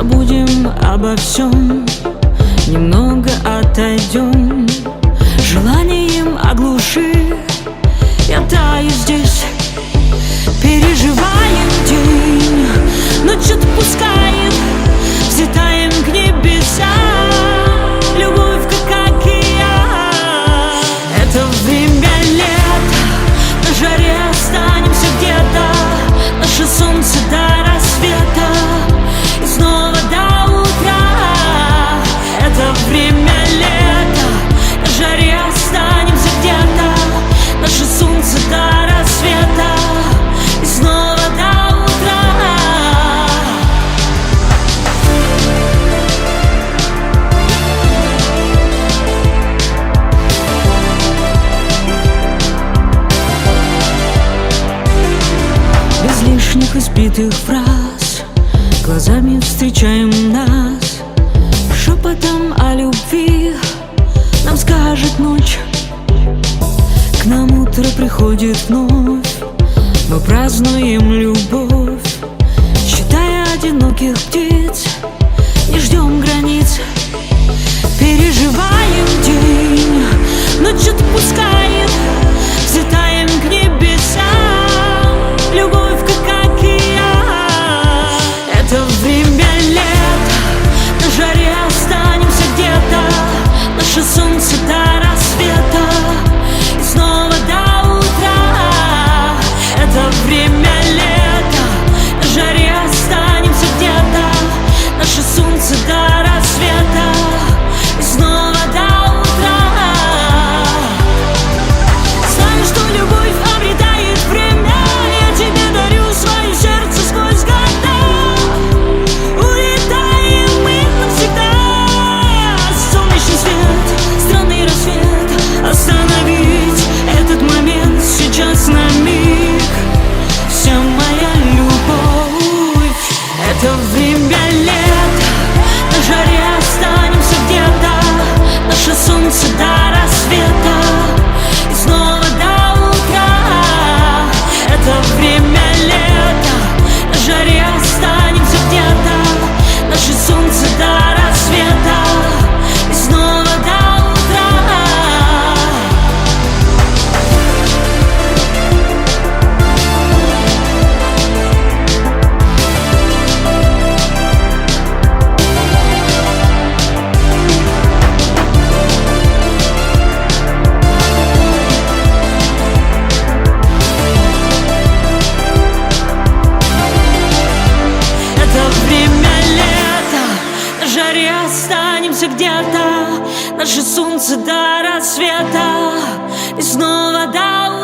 забудем обо всем, немного отойдем, желанием оглуши. Я таю здесь, переживаем день, ночь отпускает, взлетаем к небесам. Любовь как океан. Это время лета, на жаре останемся где-то, наше солнце до рассвета и снова до утра. Это время лета, на жаре останемся где-то, наше солнце до рассвета и снова до утра. Без лишних избитых фраз глазами встречаем нас, шепотом о любви нам скажет ночь. К нам утро приходит вновь, мы празднуем любовь, считая одиноких птиц, не ждем границ. Переживаем день, ночь отпускает, взлетаем к небесам. Любовь как океан. Это время лета, на жаре останемся где-то, наше солнце до рассвета и снова до утра. Это время лета, на жаре останемся где-то, наше солнце до рассвета и снова до утра. Знаю, что любовь обретает время, я тебе дарю свое сердце сквозь года. Улетаем мы навсегда. Солнечный свет, странный рассвет, остановить этот момент сейчас на миг. Вся моя любовь. Это время лета, на жаре останемся где-то, наше солнце до рассвета и снова до утра. Это время лета, на жаре останемся где-то, наше солнце до рассвета и снова до утра. Это время лета, на жаре останемся где-то, наше солнце до рассвета и снова до утра.